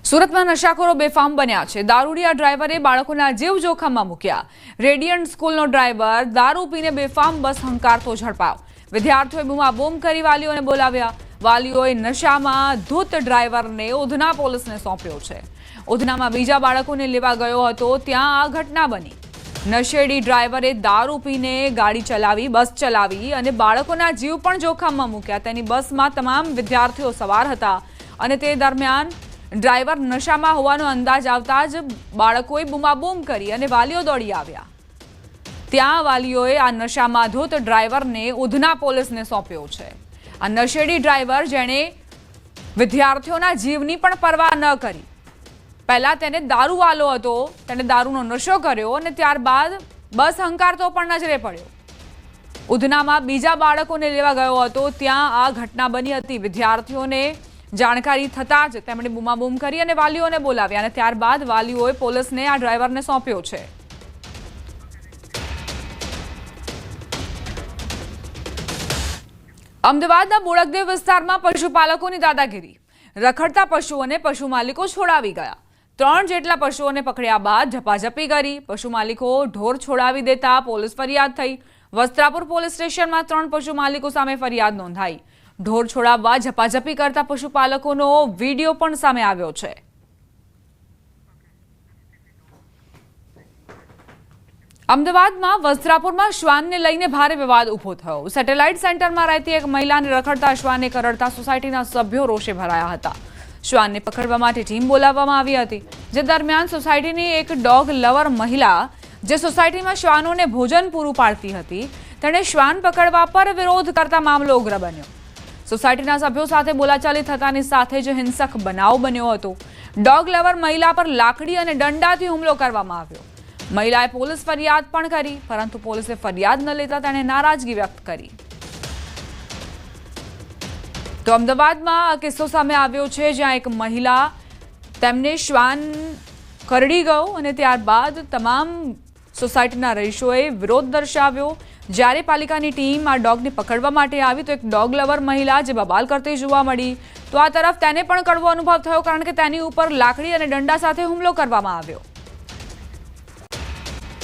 સુરતમાં નશાખોરો બેફામ બન્યા છે। દારૂડિયા ડ્રાઈવરે બાળકોના જીવ જોખમમાં મૂક્યા। રેડિયન્ટ સ્કૂલનો ડ્રાઈવર દારૂ પીને બેફામ બસ હંકારતો ઝડપાયો। વિદ્યાર્થીઓએ બૂમાબૂમ કરી વાલીઓને બોલાવ્યા। વાલીઓએ નશામાં ધૂત ડ્રાઈવરને ઉધના પોલીસને સોંપ્યો છે। ઉધનામાં બીજા બાળકોને લેવા ગયો હતો ત્યાં આ ઘટના બની। નશેડી ડ્રાઈવરે દારૂ પીને ગાડી ચલાવી, બસ ચલાવી અને બાળકોના જીવ પણ જોખમમાં મૂક્યા। તેની બસમાં તમામ વિદ્યાર્થીઓ સવાર હતા અને તે દરમિયાન ડ્રાઈવર નશામાં હોવાનો અંદાજ આવતા જ બાળકોએ બૂમાબૂમ કરી અને વાલીઓ દોડી આવ્યા। ત્યાં વાલીઓએ આ નશામાં ધૂત ડ્રાઈવરને ઉધના પોલીસને સોંપ્યો છે। આ નશેડી ડ્રાઈવર જેણે વિદ્યાર્થીઓના જીવની પણ પરવા ન કરી, પહેલા તેને દારૂવાલો હતો, તેને દારૂનો નશો કર્યો અને ત્યારબાદ બસ હંકારતો પણ નજરે પડ્યો। ઉધનામાં બીજા બાળકોને લેવા ગયો હતો ત્યાં આ ઘટના બની હતી। વિદ્યાર્થીઓને જાણકારી થતાં જ તેમણે બૂમાબૂમ કરી અને વાલીઓને બોલાવ્યા અને ત્યારબાદ વાલીઓએ પોલીસને આ ડ્રાઈવરને સોંપ્યો છે। અમદાવાદના બોડકદેવ વિસ્તારમાં પશુપાલકોની દાદાગીરી। રખડતા પશુઓને પશુ માલિકો છોડાવી ગયા। 3 જેટલા પશુઓને પકડ્યા બાદ ઝપાઝપી કરી। પશુ માલિકો ઢોર છોડાવી દેતા પોલીસ ફરિયાદ થઈ। વસ્ત્રાપુર પોલીસ સ્ટેશનમાં 3 પશુ માલિકો સામે ફરિયાદ નોંધાઈ। ઢોર છોડાવવા ઝપાઝપી કરતા પશુપાલકોનો વિડીયો પણ સામે આવ્યો છે। અમદાવાદમાં વસ્ત્રાપુરમાં શ્વાનને લઈને ભારે વિવાદ ઊભો થયો। સેટેલાઇટ સેન્ટરમાં રહેતી એક મહિલાને રખડતા શ્વાનને કરડતા સોસાયટીના સભ્યો રોષે ભરાયા હતા। શ્વાનને પકડવા માટે ટીમ બોલાવવામાં આવી હતી, જે દરમિયાન સોસાયટીની એક ડોગ લવર મહિલા જે સોસાયટીમાં શ્વાનોને ભોજન પૂરું પાડતી હતી, તેણે શ્વાન પકડવા પર વિરોધ કરતા મામલો ઉગ્ર બન્યો। સોસાયટીના સભ્યો સાથે બોલાચાલી થતાની સાથે જ હિંસક બનાવ બન્યો હતો। ડોગ લવર મહિલા પર લાકડી અને દંડાથી હુમલો કરવામાં આવ્યો। મહિલાએ પોલીસ ફરિયાદ પણ કરી, પરંતુ પોલીસે ફરિયાદ ન લેતા તેણે નારાજગી વ્યક્ત કરી। તો અમદાવાદમાં આ કિસ્સો સામે આવ્યો છે, જ્યાં એક મહિલા તેમને શ્વાન કરડી ગયો અને ત્યારબાદ તમામ સોસાયટીના રહીશોએ વિરોધ દર્શાવ્યો। જ્યારે પાલિકાની ટીમ આ ડોગને પકડવા માટે આવી તો એક ડોગ લવર મહિલા જે બબાલ કરતી જોવા મળી, તો આ તરફ તેને પણ કડવો અનુભવ થયો, કારણ કે તેની ઉપર લાકડી અને દંડા સાથે હુમલો કરવામાં આવ્યો।